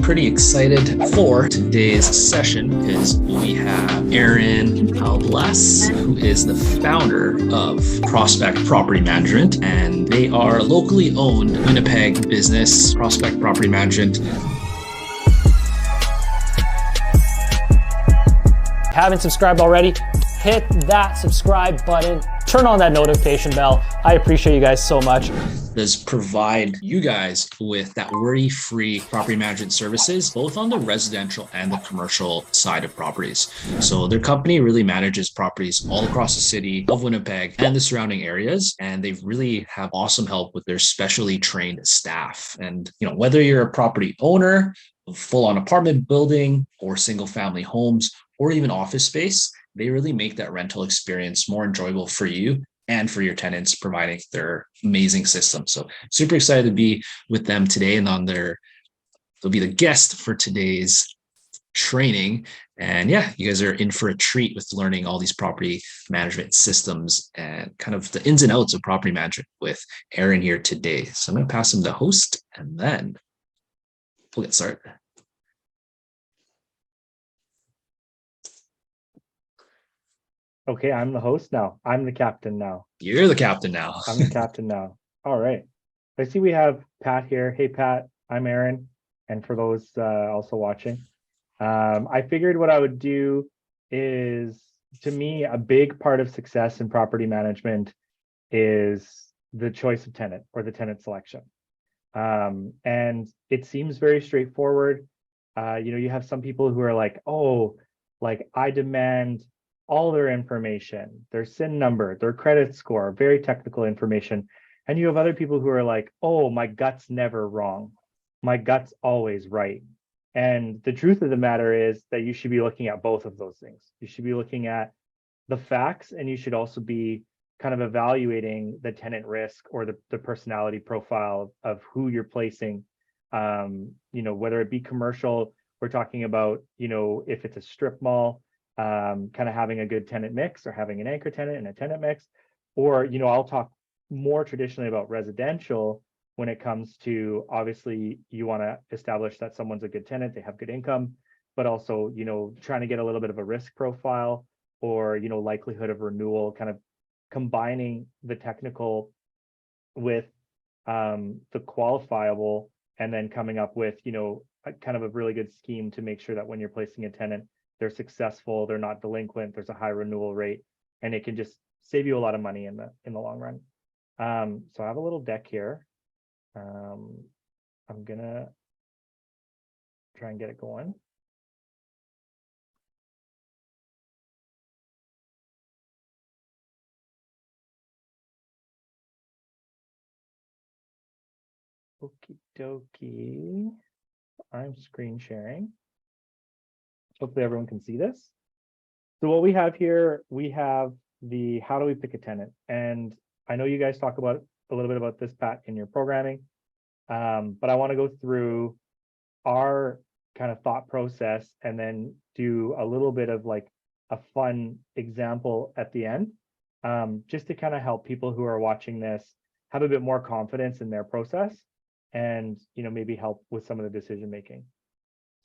pretty excited for today's session because we have Aaron Alblas, who is the founder of Prospect Property Management, and they are a locally owned Winnipeg business. Prospect Property Management. Haven't subscribed already, hit that subscribe button, turn on that notification bell. I appreciate you guys so much. Does provide you guys with that worry-free property management services, both on the residential and the commercial side of properties. So their company really manages properties all across the city of Winnipeg and the surrounding areas. And they really have awesome help with their specially trained staff. And, whether you're a property owner, full-on apartment building, or single family homes, or even office space, they really make that rental experience more enjoyable for you and for your tenants, providing their amazing system. So super excited to be with them today, and they'll be the guest for today's training. And yeah, you guys are in for a treat with learning all these property management systems and kind of the ins and outs of property management with Aaron here today. So I'm going to pass him the host and then we'll get started. Okay, I'm the host now. I'm the captain now. You're the captain now. I'm the captain now. All right. I see we have Pat here. Hey, Pat, I'm Aaron. And for those also watching, I figured what I would do is, to me, a big part of success in property management is the choice of tenant or the tenant selection. And it seems very straightforward. You have some people who are like, oh, like I demand all their information, their SIN number, their credit score, very technical information. And you have other people who are like, oh, my gut's never wrong. My gut's always right. And the truth of the matter is that you should be looking at both of those things. You should be looking at the facts, and you should also be kind of evaluating the tenant risk or the personality profile of who you're placing. Whether it be commercial, we're talking about, if it's a strip mall, kind of having a good tenant mix, or having an anchor tenant and a tenant mix, or I'll talk more traditionally about residential when it comes to, obviously you want to establish that someone's a good tenant, they have good income, but also trying to get a little bit of a risk profile, or likelihood of renewal, kind of combining the technical with the qualifiable, and then coming up with kind of a really good scheme to make sure that when you're placing a tenant, they're successful, they're not delinquent, there's a high renewal rate, and it can just save you a lot of money in the long run. So I have a little deck here. I'm gonna try and get it going. Okie dokie. I'm screen sharing. Hopefully everyone can see this. So what we have here, we have the how do we pick a tenant? And I know you guys talk about a little bit about this, Pat, in your programming, but I want to go through our kind of thought process and then do a little bit of like a fun example at the end, just to kind of help people who are watching this have a bit more confidence in their process, and maybe help with some of the decision making.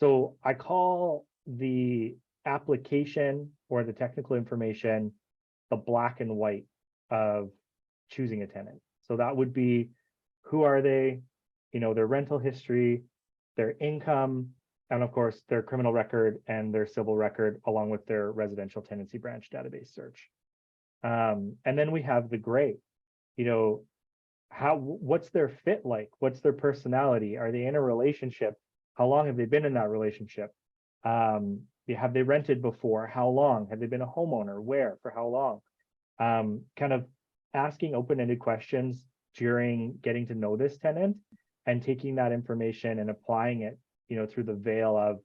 So I call the application or the technical information the black and white of choosing a tenant. So that would be, who are they, their rental history, their income, and of course their criminal record and their civil record, along with their residential tenancy branch database search. And then we have the gray, what's their fit like? What's their personality? Are they in a relationship? How long have they been in that relationship? Have they rented before? How long? Have they been a homeowner? Where? For how long? Kind of asking open-ended questions during getting to know this tenant, and taking that information and applying it, through the veil of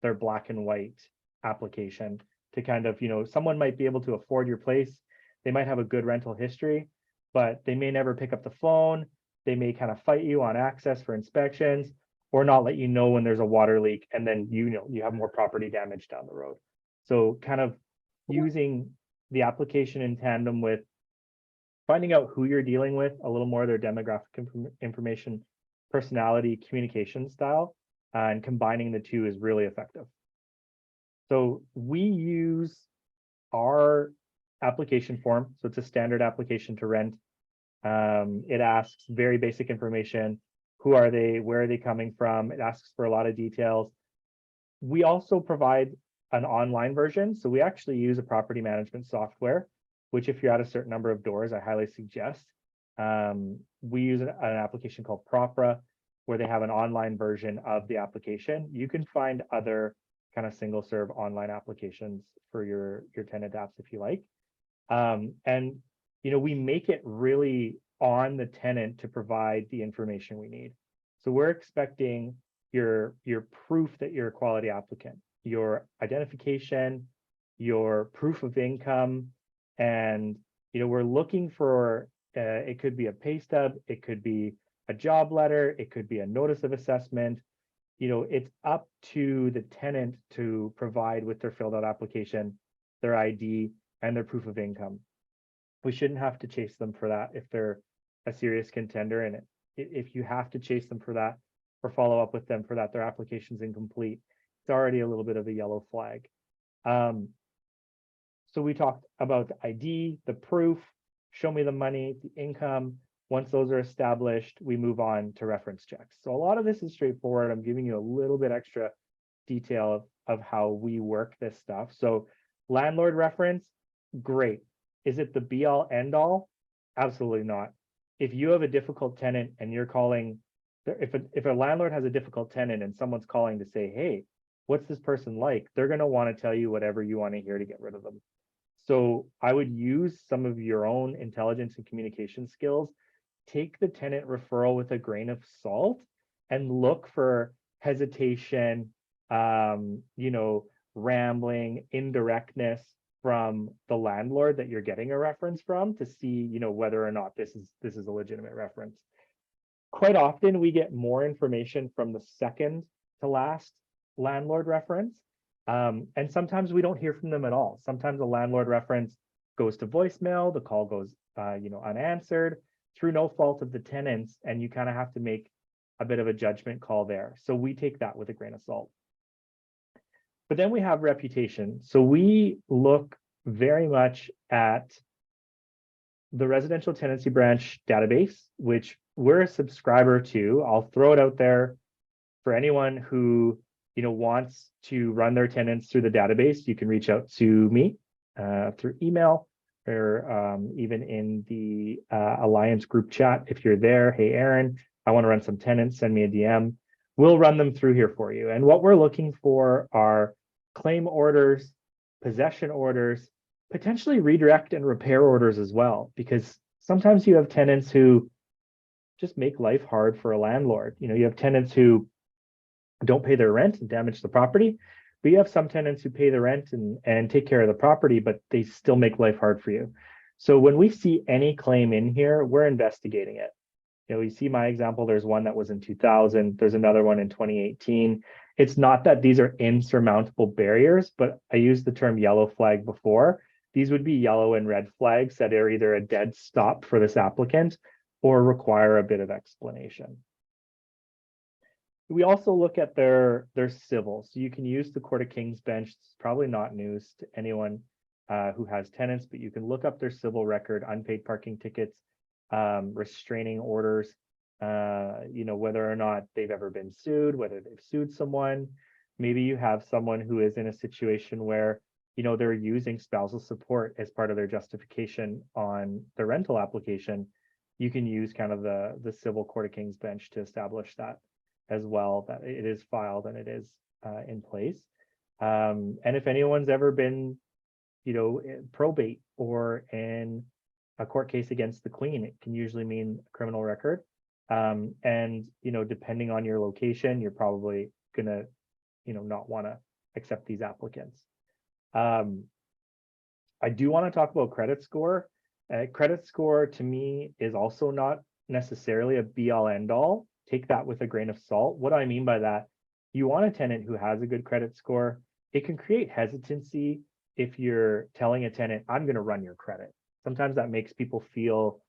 their black and white application to kind of, someone might be able to afford your place. They might have a good rental history, but they may never pick up the phone. They may kind of fight you on access for inspections, or not let you know when there's a water leak, and then you have more property damage down the road. So kind of using the application in tandem with finding out who you're dealing with, a little more of their demographic information, personality, communication style, and combining the two is really effective. So we use our application form. So it's a standard application to rent. It asks very basic information. Who are they? Where are they coming from? It asks for a lot of details. We also provide an online version. So we actually use a property management software, which if you're at a certain number of doors, I highly suggest. We use an application called Propra, where they have an online version of the application. You can find other kind of single serve online applications for your tenant apps if you like. And we make it really on the tenant to provide the information we need. So we're expecting your proof that you're a quality applicant, your identification, your proof of income, and we're looking for it could be a pay stub, it could be a job letter, it could be a notice of assessment. It's up to the tenant to provide with their filled out application, their ID, and their proof of income. We shouldn't have to chase them for that if they're a serious contender. And if you have to chase them for that or follow up with them for that, their application's incomplete, it's already a little bit of a yellow flag. So we talked about the ID, the proof, show me the money, the income. Once those are established, we move on to reference checks. So a lot of this is straightforward. I'm giving you a little bit extra detail of how we work this stuff. So landlord reference, great. Is it the be all end all? Absolutely not. If you have a difficult tenant and you're calling, if a landlord has a difficult tenant and someone's calling to say, hey, what's this person like? They're going to want to tell you whatever you want to hear to get rid of them. So I would use some of your own intelligence and communication skills. Take the tenant referral with a grain of salt and look for hesitation, rambling, indirectness from the landlord that you're getting a reference from to see, whether or not this is a legitimate reference. Quite often we get more information from the second to last landlord reference. And sometimes we don't hear from them at all. Sometimes a landlord reference goes to voicemail, the call goes unanswered through no fault of the tenants, and you kind of have to make a bit of a judgment call there. So we take that with a grain of salt. But then we have reputation. So we look very much at the residential tenancy branch database, which we're a subscriber to. I'll throw it out there for anyone who wants to run their tenants through the database. You can reach out to me through email or even in the Alliance group chat. If you're there, hey, Aaron, I want to run some tenants, send me a DM. We'll run them through here for you. And what we're looking for are claim orders, possession orders, potentially redirect and repair orders as well, because sometimes you have tenants who just make life hard for a landlord. You have tenants who don't pay their rent and damage the property, but you have some tenants who pay the rent and take care of the property, but they still make life hard for you. So when we see any claim in here, we're investigating it. You see my example, there's one that was in 2000, there's another one in 2018. It's not that these are insurmountable barriers, but I used the term yellow flag before. These would be yellow and red flags that are either a dead stop for this applicant or require a bit of explanation. We also look at their civil. So you can use the Court of King's bench. It's probably not news to anyone who has tenants, but you can look up their civil record, unpaid parking tickets, restraining orders, whether or not they've ever been sued, whether they've sued someone. Maybe you have someone who is in a situation where, they're using spousal support as part of their justification on the rental application. You can use kind of the civil Court of King's bench to establish that as well, that it is filed and it is in place. And if anyone's ever been, probate or in a court case against the Queen, it can usually mean a criminal record. And, depending on your location, you're probably gonna, not want to accept these applicants. I do want to talk about credit score. Credit score to me is also not necessarily a be all end all. Take that with a grain of salt. What do I mean by that? You want a tenant who has a good credit score. It can create hesitancy if you're telling a tenant, I'm going to run your credit. Sometimes that makes people feel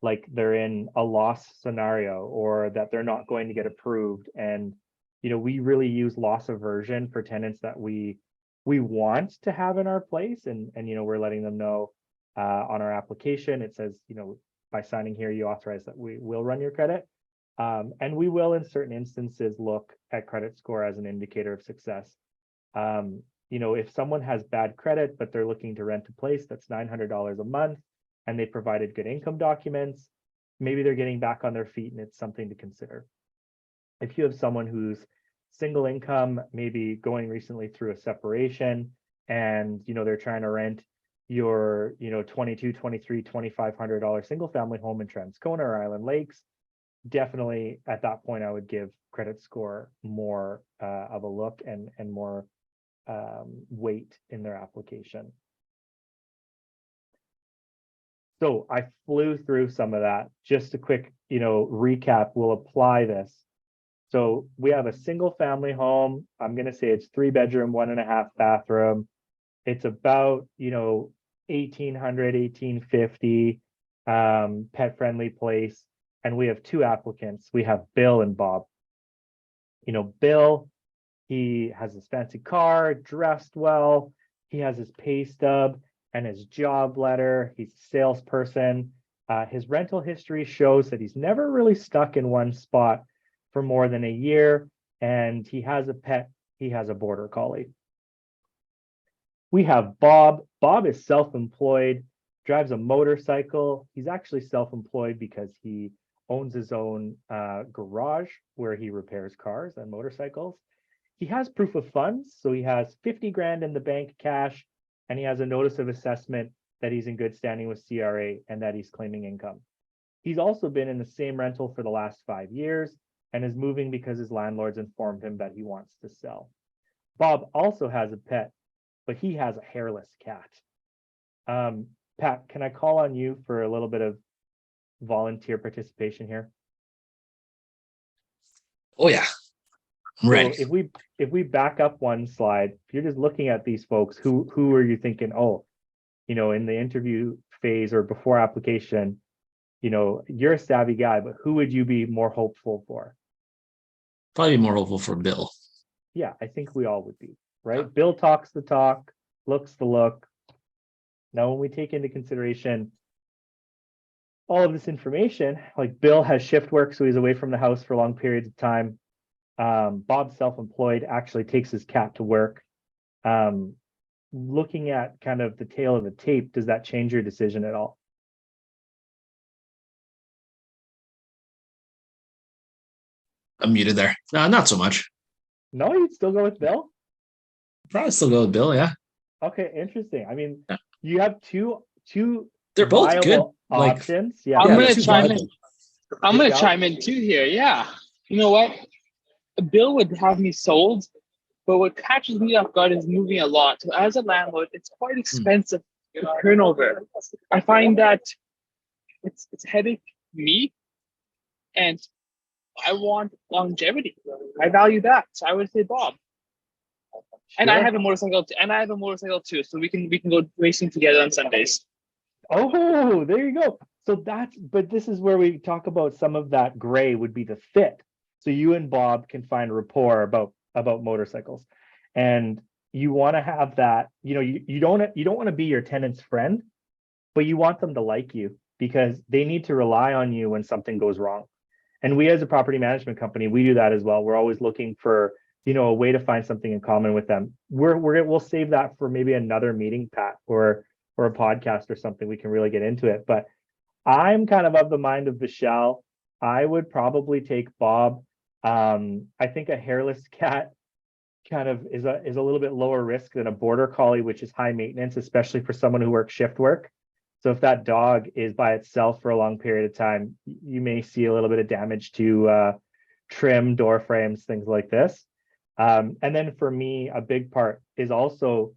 like they're in a loss scenario or that they're not going to get approved. And we really use loss aversion for tenants that we want to have in our place, and we're letting them know on our application. It says, by signing here, you authorize that we will run your credit. And we will, in certain instances, look at credit score as an indicator of success. If someone has bad credit, but they're looking to rent a place that's $900 a month and they provided good income documents, maybe they're getting back on their feet and it's something to consider. If you have someone who's single income, maybe going recently through a separation, and they're trying to rent your $22, $23, $2,500 single family home in Transcona or Island Lakes, definitely at that point I would give credit score more of a look and more weight in their application. So I flew through some of that. Just a quick recap. We'll apply this. So we have a single family home. I'm going to say it's 3-bedroom, 1.5 bathroom. It's about 1,800, 1,850, pet friendly place. And we have 2 applicants. We have Bill and Bob. Bill, he has his fancy car, dressed well. He has his pay stub and his job letter. He's a salesperson. His rental history shows that he's never really stuck in one spot for more than a year. And he has a pet. He has a border collie. We have Bob. Bob is self-employed, drives a motorcycle. He's actually self-employed because he owns his own garage where he repairs cars and motorcycles. He has proof of funds, so he has 50 grand in the bank cash, and he has a notice of assessment that he's in good standing with CRA and that he's claiming income. He's also been in the same rental for the last 5 years and is moving because his landlords informed him that he wants to sell. Bob also has a pet, but he has a hairless cat. Pat, can I call on you for a little bit of volunteer participation here? Oh yeah, I'm ready. So if we back up one slide, if you're just looking at these folks, who are you thinking, in the interview phase or before application, you're a savvy guy, but who would you be more hopeful for? Probably more hopeful for Bill. Yeah, I think we all would be, right? Yeah. Bill talks the talk, looks the look. Now, when we take into consideration all of this information, like Bill has shift work, so he's away from the house for long periods of time. Bob's self-employed, actually takes his cat to work. Looking at kind of the tail of the tape, does that change your decision at all? I'm muted there. Not so much. No, you'd still go with Bill? Probably still go with Bill, yeah. Okay, interesting. I mean, you have two they're both good options. Like, yeah, I'm yeah, gonna chime in. I'm gonna chime in too here. Yeah, you know what? Bill would have me sold, but what catches me off guard is moving a lot. So as a landlord, it's quite expensive to turn over. I find that it's headache me, and I want longevity. I value that, so I would say Bob. And I have a motorcycle too, so we can go racing together on Sundays. Oh, there you go. So but this is where we talk about some of that gray would be the fit. So you and Bob can find rapport about motorcycles, and you want to have that. You don't want to be your tenant's friend, but you want them to like you because they need to rely on you when something goes wrong. And we, as a property management company, we do that as well. We're always looking for a way to find something in common with them. We'll save that for maybe another meeting, Pat, or a podcast or something. We can really get into it. But I'm kind of the mind of Vishal. I would probably take Bob. I think a hairless cat kind of is a little bit lower risk than a border collie, which is high maintenance, especially for someone who works shift work. So if that dog is by itself for a long period of time, you may see a little bit of damage to trim, door frames, things like this. And then for me, a big part is also,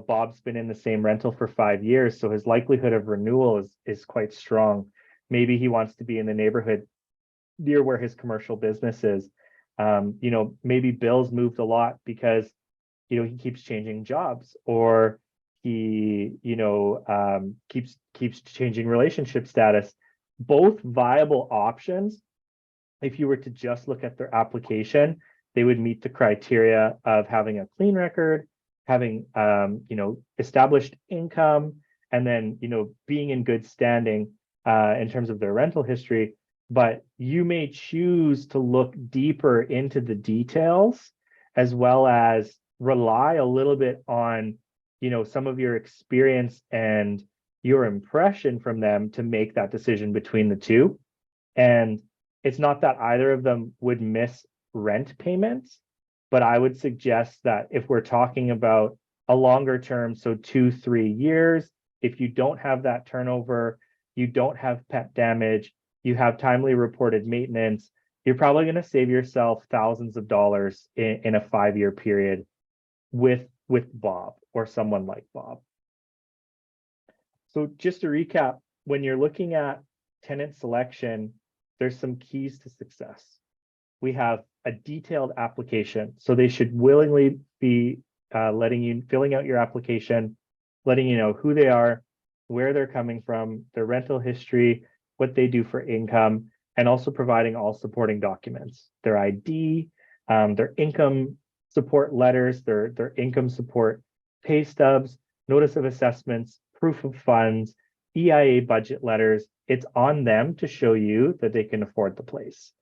Bob's been in the same rental for 5 years, so his likelihood of renewal is quite strong. Maybe he wants to be in the neighborhood near where his commercial business is. Maybe Bill's moved a lot because, he keeps changing jobs, or he, keeps changing relationship status. Both viable options, if you were to just look at their application, they would meet the criteria of having a clean record, having established income, and then being in good standing in terms of their rental history. But you may choose to look deeper into the details, as well as rely a little bit on some of your experience and your impression from them to make that decision between the two. And it's not that either of them would miss rent payments, but I would suggest that if we're talking about a longer term, so 2-3 years, if you don't have that turnover, you don't have pet damage, you have timely reported maintenance, you're probably going to save yourself thousands of dollars in a 5-year period with Bob or someone like Bob. So just to recap, when you're looking at tenant selection, there's some keys to success. We have a detailed application, so they should willingly be filling out your application, letting you know who they are, where they're coming from, their rental history, what they do for income, and also providing all supporting documents, their ID, their income support letters, their income support pay stubs, notice of assessments, proof of funds, EIA budget letters. It's on them to show you that they can afford the place.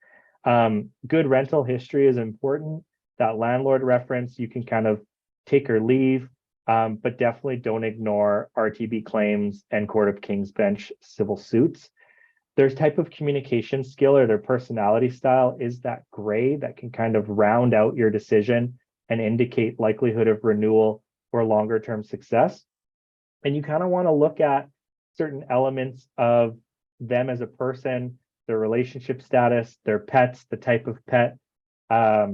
Good rental history is important. That landlord reference, you can kind of take or leave, but definitely don't ignore RTB claims and Court of King's Bench civil suits. Their type of communication skill or their personality style is that gray that can kind of round out your decision and indicate likelihood of renewal or longer term success. And you kind of want to look at certain elements of them as a person, their relationship status, their pets, the type of pet, how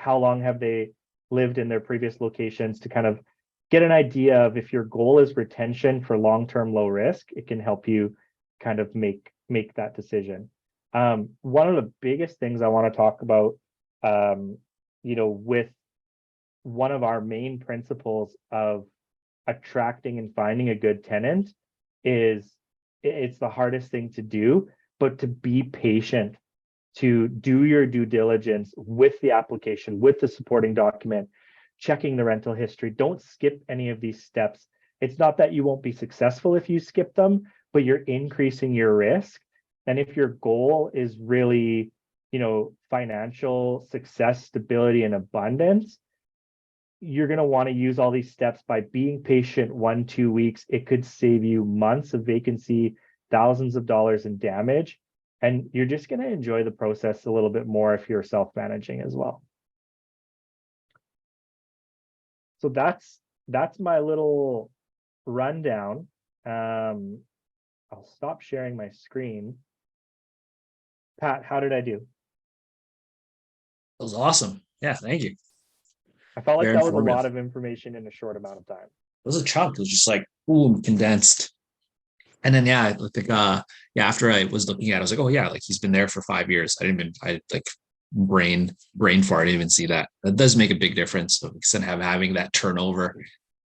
long have they lived in their previous locations, to kind of get an idea of if your goal is retention for long-term low risk, it can help you kind of make that decision. One of the biggest things I want to talk about, with one of our main principles of attracting and finding a good tenant is it's the hardest thing to do, but to be patient, to do your due diligence with the application, with the supporting document, checking the rental history. Don't skip any of these steps. It's not that you won't be successful if you skip them, but you're increasing your risk. And if your goal is really, financial success, stability, and abundance, you're going to want to use all these steps. By being patient 1-2 weeks, it could save you months of vacancy, thousands of dollars in damage, and you're just going to enjoy the process a little bit more if you're self-managing as well. So that's my little rundown. I'll stop sharing my screen. Pat, how did I do? That was awesome. Yeah, thank you. I felt like Very that was a informative. lot of information in a short amount of time. It was a chunk. It was just like, boom, condensed. And then, yeah, I think, after I was looking at it, I was like, oh, yeah, like he's been there for 5 years. I like brain fart. I didn't even see that. That does make a big difference. So instead of having that turnover.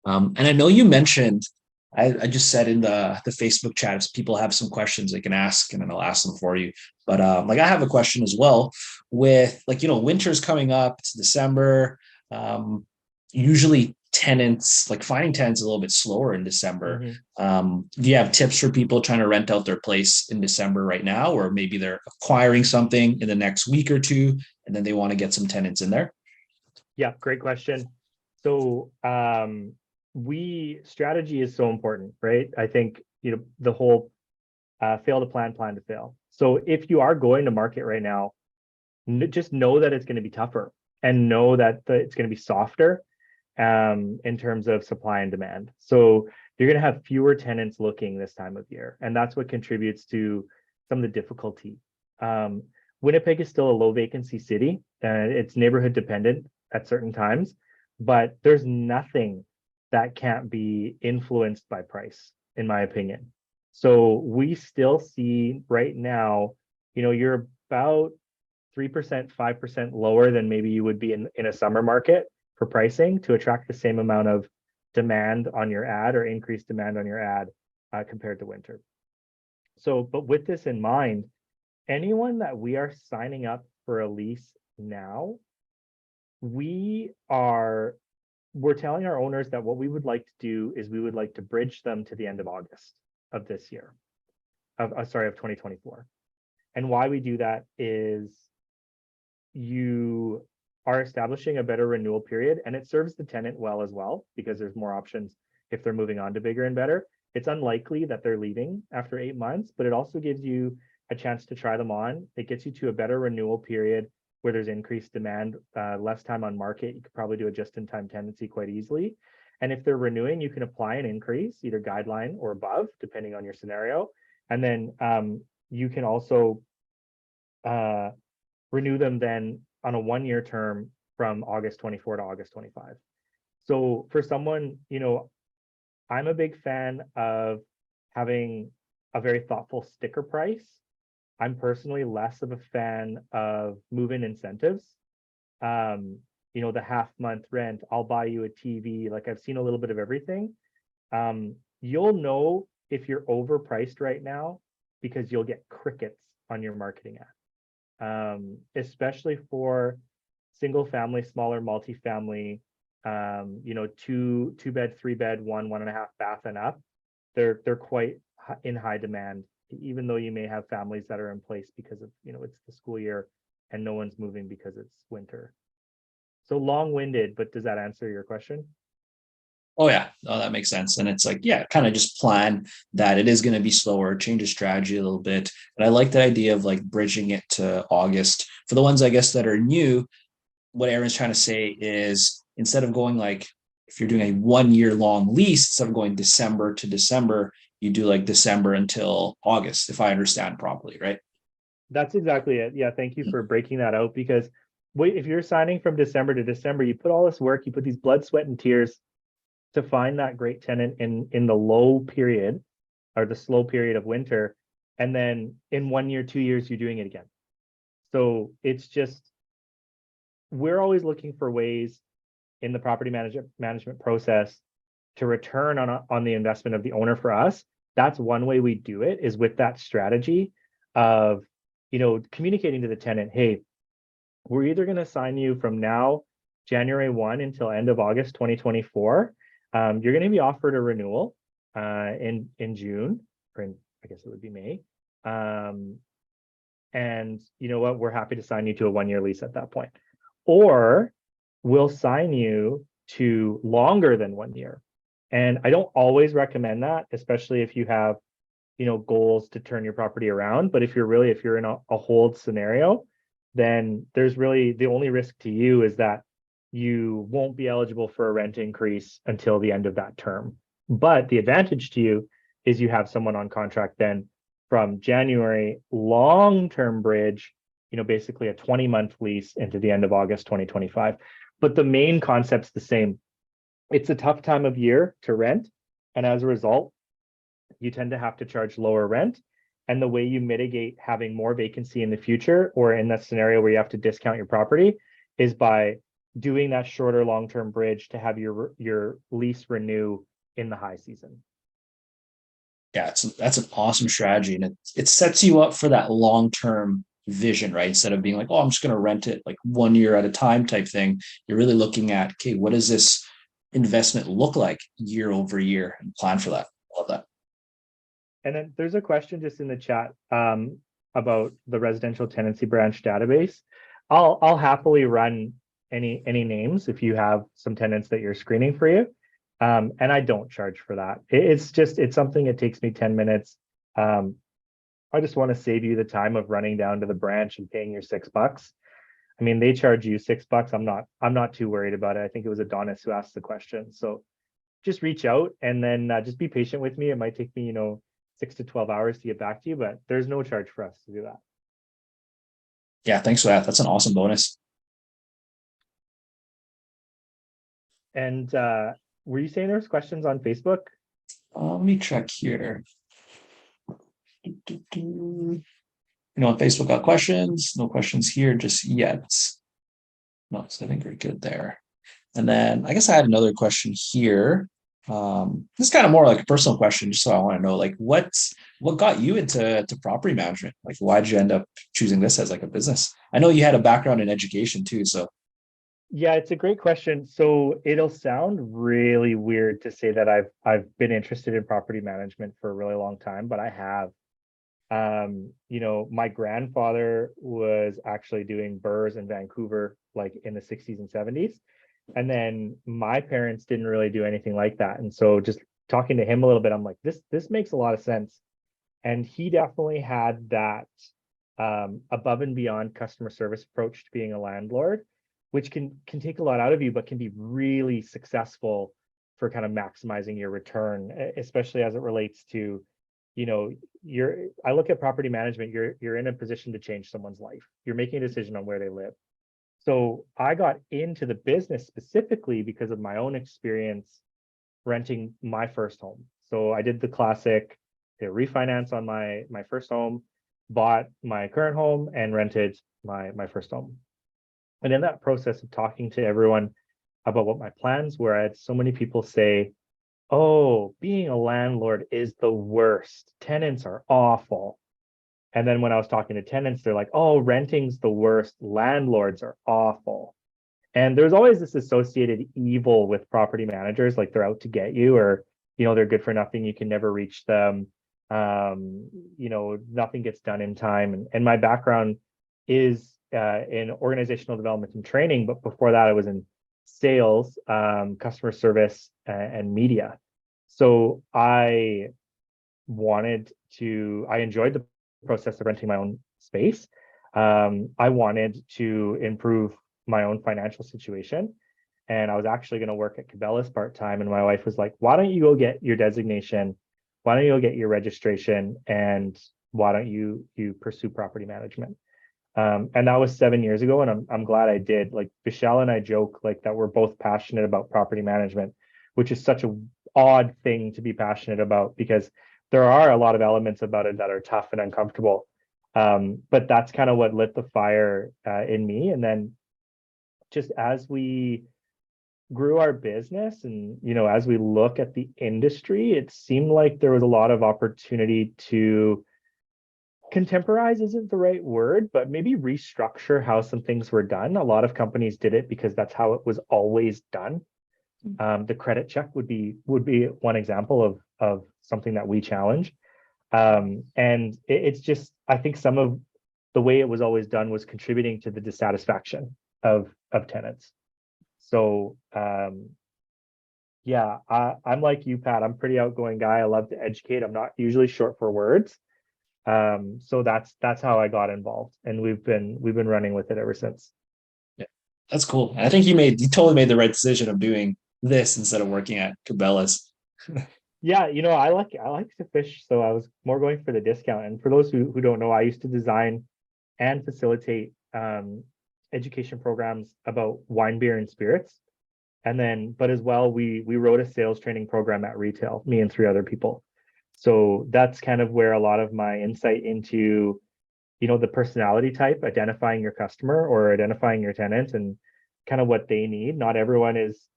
And I know you mentioned, I just said in the Facebook chat, if people have some questions they can ask, and then I'll ask them for you. But I have a question as well with winter's coming up, it's December. Usually tenants, like finding tenants a little bit slower in December. Do you have tips for people trying to rent out their place in December right now, or maybe they're acquiring something in the next week or two and then they want to get some tenants in there? Yeah, great question. So strategy is so important, right? I think the whole fail to plan to fail. So if you are going to market right now, just know that it's going to be tougher, and know that it's going to be softer in terms of supply and demand. So you're going to have fewer tenants looking this time of year, and that's what contributes to some of the difficulty. Winnipeg is still a low vacancy city, and it's neighborhood dependent at certain times, but there's nothing that can't be influenced by price, in my opinion. So we still see right now, you're about 3%, 5% lower than maybe you would be in a summer market for pricing to attract the same amount of demand on your ad, or increased demand on your ad compared to winter. So, but with this in mind, anyone that we are signing up for a lease now, we're telling our owners that what we would like to do is we would like to bridge them to the end of August of this year, of 2024. And why we do that is you are establishing a better renewal period, and it serves the tenant well as well, because there's more options if they're moving on to bigger and better. It's unlikely that they're leaving after 8 months, but it also gives you a chance to try them on. It gets you to a better renewal period where there's increased demand, less time on market. You could probably do a just-in-time tenancy quite easily. And if they're renewing, you can apply an increase, either guideline or above, depending on your scenario. And then you can also renew them then on a 1-year term from August 24 to August 25. So for someone, I'm a big fan of having a very thoughtful sticker price. I'm personally less of a fan of move-in incentives. The half-month rent, I'll buy you a TV. Like, I've seen a little bit of everything. You'll know if you're overpriced right now because you'll get crickets on your marketing ad. Especially for single family, smaller multifamily, 2-bed, 3-bed, 1.5 bath and up. They're quite in high demand, even though you may have families that are in place because of, it's the school year and no one's moving because it's winter. So long-winded, but does that answer your question? Oh yeah, no, that makes sense. And it's like, yeah, kind of just plan that it is going to be slower, change the strategy a little bit. And I like the idea of like bridging it to August. For the ones, I guess, that are new, what Aaron's trying to say is, instead of going like, if you're doing a 1-year long lease, instead of going December to December, you do like December until August, if I understand properly, right? That's exactly it. Yeah, thank you for breaking that out, because if you're signing from December to December, you put all this work, you put these blood, sweat, and tears to find that great tenant in the low period or the slow period of winter. And then in 1 year, 2 years, you're doing it again. So it's just, we're always looking for ways in the property management process to return on the investment of the owner. For us, that's one way we do it, is with that strategy of, communicating to the tenant, hey, we're either going to sign you from now, January 1 until end of August 2024. You're going to be offered a renewal in June, or I guess it would be May. And you know what? We're happy to sign you to a 1-year lease at that point. Or we'll sign you to longer than 1 year. And I don't always recommend that, especially if you have, goals to turn your property around. But if you're in a hold scenario, then there's really, the only risk to you is that you won't be eligible for a rent increase until the end of that term. But the advantage to you is you have someone on contract then from January, long-term bridge, basically a 20-month lease into the end of August 2025. But the main concept's the same. It's a tough time of year to rent, and as a result, you tend to have to charge lower rent. And the way you mitigate having more vacancy in the future, or in that scenario where you have to discount your property, is by doing that shorter long-term bridge to have your lease renew in the high season. Yeah, that's an awesome strategy. And it sets you up for that long-term vision, right? Instead of being like, oh, I'm just going to rent it like 1 year at a time type thing. You're really looking at, okay, what does this investment look like year over year, and plan for that. Love that. And then there's a question just in the chat about the residential tenancy branch database. I'll happily run any names if you have some tenants that you're screening for you. And I don't charge for that. It's something, it takes me 10 minutes. I just want to save you the time of running down to the branch and paying your $6. I mean, they charge you $6. I'm not too worried about it. I think it was Adonis who asked the question. So just reach out, and then just be patient with me. It might take me, 6 to 12 hours to get back to you, but there's no charge for us to do that. Yeah, thanks for that. That's an awesome bonus. And were you saying there's questions on Facebook? Let me check here. On Facebook got questions. No questions here just yet. No, so I think we're good there. And then I guess I had another question here. This is kind of more like a personal question, just so I want to know, like, what got you into property management? Like, why did you end up choosing this as like a business? I know you had a background in education too, so Yeah, it's a great question. So it'll sound really weird to say that I've been interested in property management for a really long time, but I have. My grandfather was actually doing burrs in Vancouver, like in the 60s and 70s. And then my parents didn't really do anything like that. And so just talking to him a little bit, I'm like, this makes a lot of sense. And he definitely had that above and beyond customer service approach to being a landlord, which can take a lot out of you, but can be really successful for kind of maximizing your return, especially as it relates to, I look at property management, you're in a position to change someone's life. You're making a decision on where they live. So I got into the business specifically because of my own experience renting my first home. So I did the classic refinance on my first home, bought my current home, and rented my first home. And in that process of talking to everyone about what my plans were, I had so many people say, "Oh, being a landlord is the worst. Tenants are awful." And then when I was talking to tenants, they're like, "Oh, renting's the worst. Landlords are awful." And there's always this associated evil with property managers, like they're out to get you, or they're good for nothing. You can never reach them. Nothing gets done in time. And my background is in organizational development and training, but before that, I was in sales, customer service, and media. So I enjoyed the process of renting my own space. I wanted to improve my own financial situation. And I was actually going to work at Cabela's part-time. And my wife was like, "Why don't you go get your designation? Why don't you go get your registration? And why don't you pursue property management?" And that was 7 years ago. And I'm glad I did. Like Vishal and I joke like that we're both passionate about property management, which is such a odd thing to be passionate about because there are a lot of elements about it that are tough and uncomfortable. But that's kind of what lit the fire in me. And then just as we grew our business and as we look at the industry, it seemed like there was a lot of opportunity to contemporize isn't the right word, but maybe restructure how some things were done. A lot of companies did it because that's how it was always done. The credit check would be one example of something that we challenge. And it's just, I think some of the way it was always done was contributing to the dissatisfaction of tenants. So yeah, I'm like you, Pat. I'm a pretty outgoing guy. I love to educate. I'm not usually short for words. So that's how I got involved, and we've been running with it ever since. yeah, that's cool. And I think you totally made the right decision of doing this instead of working at Cabela's. Yeah, I like to fish, so I was more going for the discount. And for those who don't know, I used to design and facilitate education programs about wine, beer, and spirits. And then, but as well, we wrote a sales training program at retail, me and three other people. So that's kind of where a lot of my insight into, the personality type, identifying your customer or identifying your tenant and kind of what they need. Not everyone is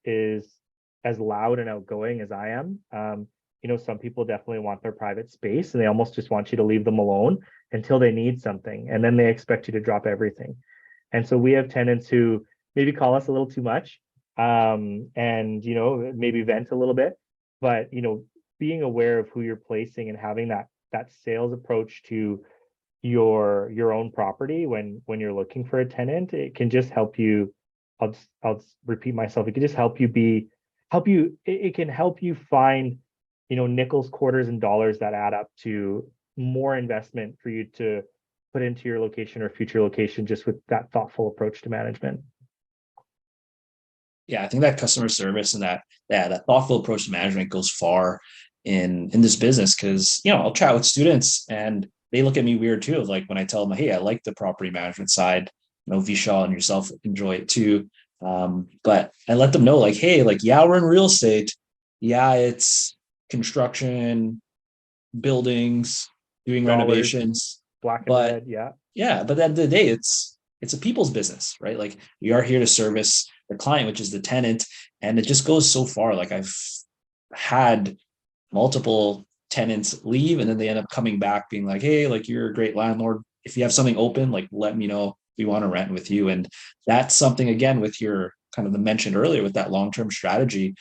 as loud and outgoing as I am. Some people definitely want their private space and they almost just want you to leave them alone until they need something. And then they expect you to drop everything. And so we have tenants who maybe call us a little too much, and maybe vent a little bit, but being aware of who you're placing and having that sales approach to your own property when you're looking for a tenant, it can just help you. I'll just repeat myself. It can just help you it can help you find nickels, quarters, and dollars that add up to more investment for you to put into your location or future location, just with that thoughtful approach to management. Yeah, I think that customer service and that thoughtful approach to management goes far in this business because I'll chat with students and they look at me weird too, of like when I tell them, "Hey, I like the property management side, Vishal and yourself enjoy it too." But I let them know, like, "Hey, like, yeah, we're in real estate. Yeah, it's construction, buildings, doing Dollars, renovations, black and but red, yeah. yeah, but at the end of the day, it's a people's business, right? Like we are here to service the client, which is the tenant, and it just goes so far. Like had multiple tenants leave and then they end up coming back being like, hey, like you're a great landlord. If you have something open, like let me know. We want to rent with you. And that's something again with your kind of the mentioned earlier with that long-term strategy.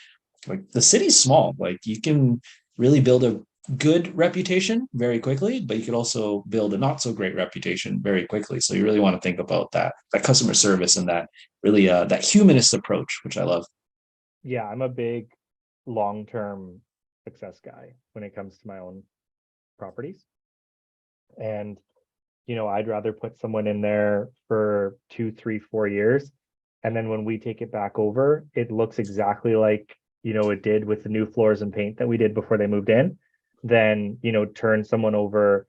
Like the city's small, like you can really build a good reputation very quickly, but you could also build a not so great reputation very quickly. So you really want to think about that customer service and that really that humanist approach, which I love. Yeah, I'm a big long-term success guy when it comes to my own properties. And, I'd rather put someone in there for 2, 3, 4 years. And then when we take it back over, it looks exactly like, it did with the new floors and paint that we did before they moved in. Then, turn someone over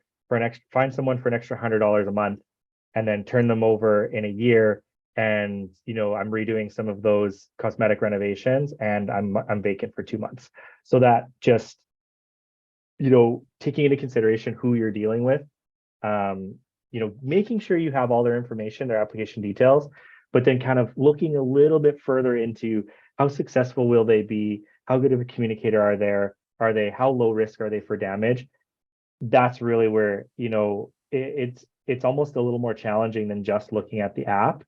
find someone for an extra $100 a month and then turn them over in a year. And, I'm redoing some of those cosmetic renovations and I'm vacant for 2 months. So that just, taking into consideration who you're dealing with, making sure you have all their information, their application details, but then kind of looking a little bit further into how successful will they be? How good of a communicator are they? How low risk are they for damage? That's really where, it's almost a little more challenging than just looking at the app.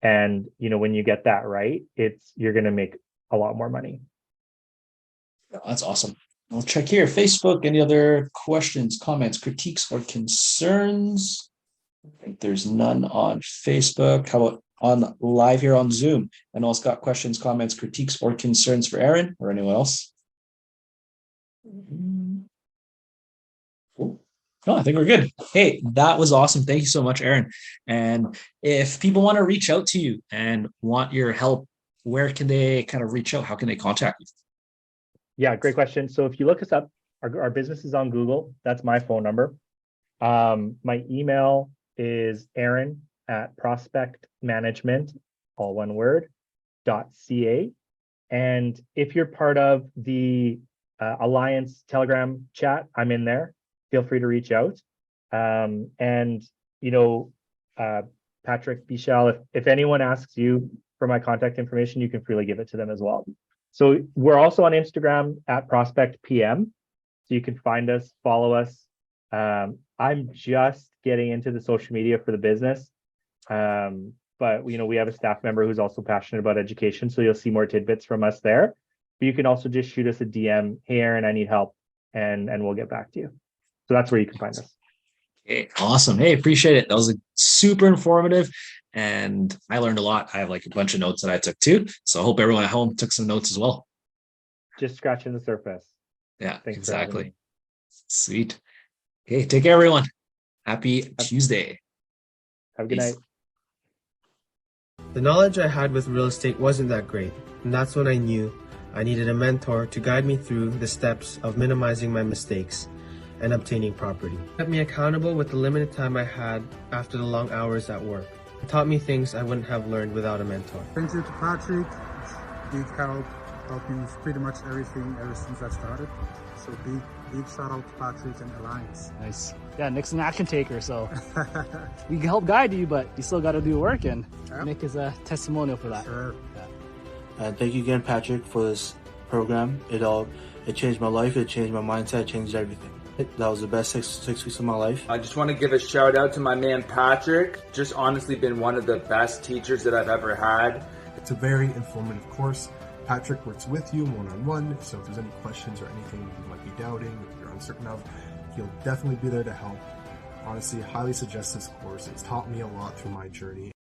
And, when you get that right, you're going to make a lot more money. That's awesome. I'll check here. Facebook, any other questions, comments, critiques, or concerns? I think there's none on Facebook. How about on live here on Zoom? And also got questions, comments, critiques, or concerns for Aaron or anyone else? Cool. No, I think we're good. Hey, that was awesome. Thank you so much, Aaron. And if people want to reach out to you and want your help, where can they kind of reach out? How can they contact you? Yeah, great question. So if you look us up, our business is on Google. That's my phone number. My email is aaron@prospectmanagement, all one word, .ca. And if you're part of the Alliance Telegram chat, I'm in there. Feel free to reach out. Patrick Bichel, if anyone asks you for my contact information, you can freely give it to them as well. So we're also on Instagram @ProspectPM. So you can find us, follow us. I'm just getting into the social media for the business. But we have a staff member who's also passionate about education. So you'll see more tidbits from us there. But you can also just shoot us a DM. Hey, Aaron, I need help. And we'll get back to you. So that's where you can find us. Okay, awesome. Hey, appreciate it. That was super informative. And I learned a lot. I have like a bunch of notes that I took too. So I hope everyone at home took some notes as well. Just scratching the surface. Yeah, Thanks exactly. Sweet. Okay, take care, everyone. Happy Tuesday. Have a good night. The knowledge I had with real estate wasn't that great, and that's when I knew I needed a mentor to guide me through the steps of minimizing my mistakes and obtaining property. It kept me accountable with the limited time I had after the long hours at work. It taught me things I wouldn't have learned without a mentor. Thank you to Patrick. Big helped me with pretty much everything ever since I started. So big shout out to Patrick and Alliance. Nice. Yeah, Nick's an action taker, so we can help guide you, but you still got to do work, and Nick is a testimonial for that. Sure. Yeah. And thank you again, Patrick, for this program. It changed my life. It changed my mindset. It changed everything. That was the best six weeks of my life. I just want to give a shout out to my man Patrick. Just honestly been one of the best teachers that I've ever had. It's a very informative course. Patrick works with you one-on-one, so if there's any questions or anything you might be doubting or you're uncertain of, he'll definitely be there to help. Honestly, highly suggest this course. It's taught me a lot through my journey,